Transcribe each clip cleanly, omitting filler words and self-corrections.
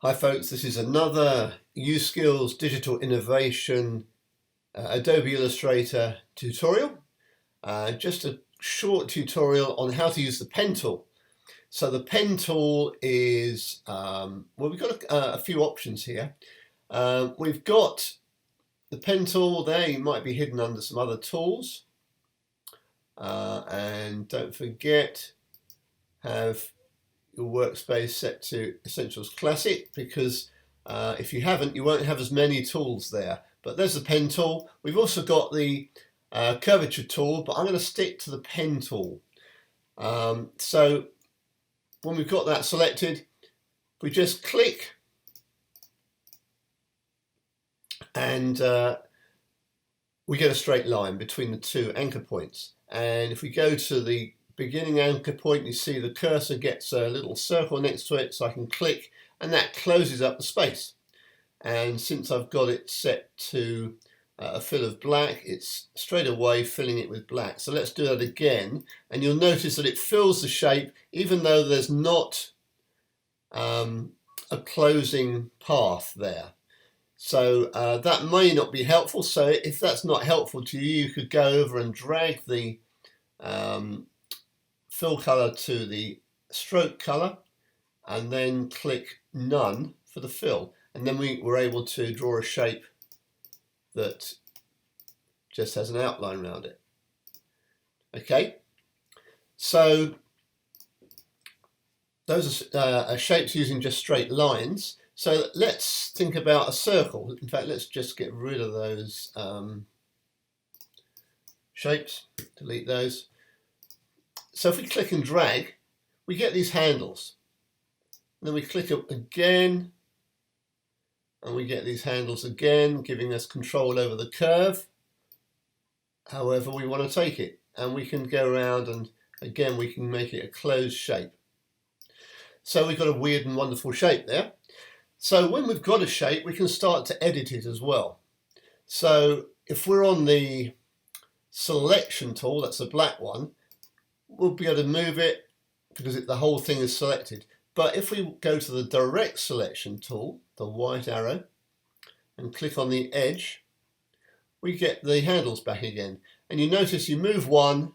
Hi folks, this is another USkills Digital Innovation Adobe Illustrator tutorial. Just a short tutorial on how to use the pen tool. So the pen tool is, well, we've got a few options here. We've got the pen tool there. You might be hidden under some other tools. And don't forget, have your workspace set to Essentials Classic, because if you haven't, you won't have as many tools there. But there's the pen tool. We've also got the curvature tool, but I'm going to stick to the pen tool. So when we've got that selected, we just click and we get a straight line between the two anchor points. And if we go to the beginning anchor point, you see the cursor gets a little circle next to it, so I can click and that closes up the space. And since I've got it set to a fill of black, it's straight away filling it with black. So let's do that again, and you'll notice that it fills the shape even though there's not a closing path there. So that may not be helpful. So if that's not helpful to you, you could go over and drag the fill color to the stroke color and then click none for the fill, and then we were able to draw a shape that just has an outline around it. Okay, so those are shapes using just straight lines. So let's think about a circle. In fact, let's just get rid of those shapes, delete those. So if we click and drag, we get these handles. And then we click it again, and we get these handles again, giving us control over the curve, however we want to take it. And we can go around and again, we can make it a closed shape. So we've got a weird and wonderful shape there. So when we've got a shape, we can start to edit it as well. So if we're on the selection tool, that's the black one, we'll be able to move it because the whole thing is selected. But if we go to the direct selection tool, the white arrow, and click on the edge, we get the handles back again. And you notice you move one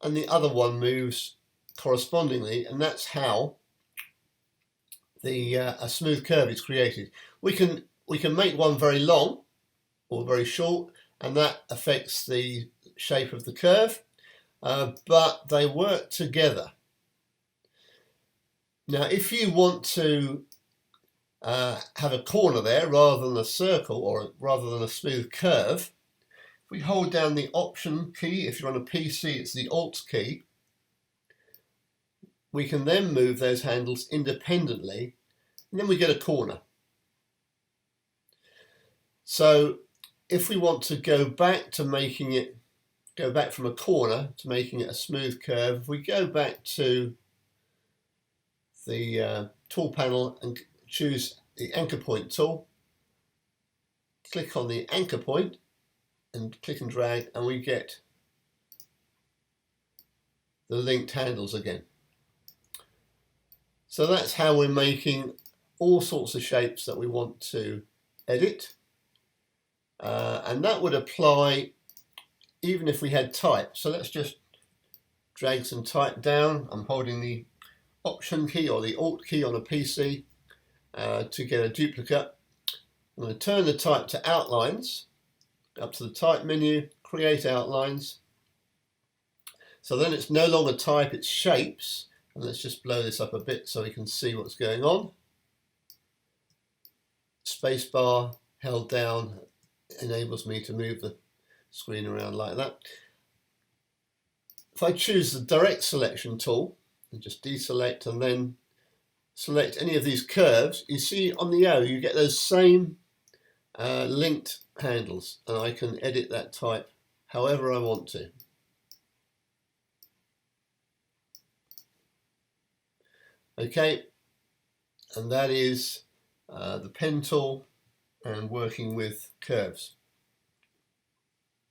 and the other one moves correspondingly, and that's how a smooth curve is created. We can make one very long or very short, and that affects the shape of the curve. But they work together. Now, if you want to have a corner there rather than a circle, or rather than a smooth curve, if we hold down the Option key, if you're on a PC, it's the Alt key, we can then move those handles independently, and then we get a corner. So if we want to go back to making it go back from a corner to making it a smooth curve, if we go back to the tool panel and choose the anchor point tool, click on the anchor point and click and drag, and we get the linked handles again. So that's how we're making all sorts of shapes that we want to edit, and that would apply even if we had type. So let's just drag some type down. I'm holding the Option key or the Alt key on a PC to get a duplicate. I'm going to turn the type to outlines, up to the type menu, create outlines. So then it's no longer type, it's shapes. And let's just blow this up a bit so we can see what's going on. Spacebar held down enables me to move the screen around like that. If I choose the direct selection tool and just deselect and then select any of these curves, you see on the arrow you get those same linked handles, and I can edit that type however I want to. Okay, and that is the pen tool and working with curves.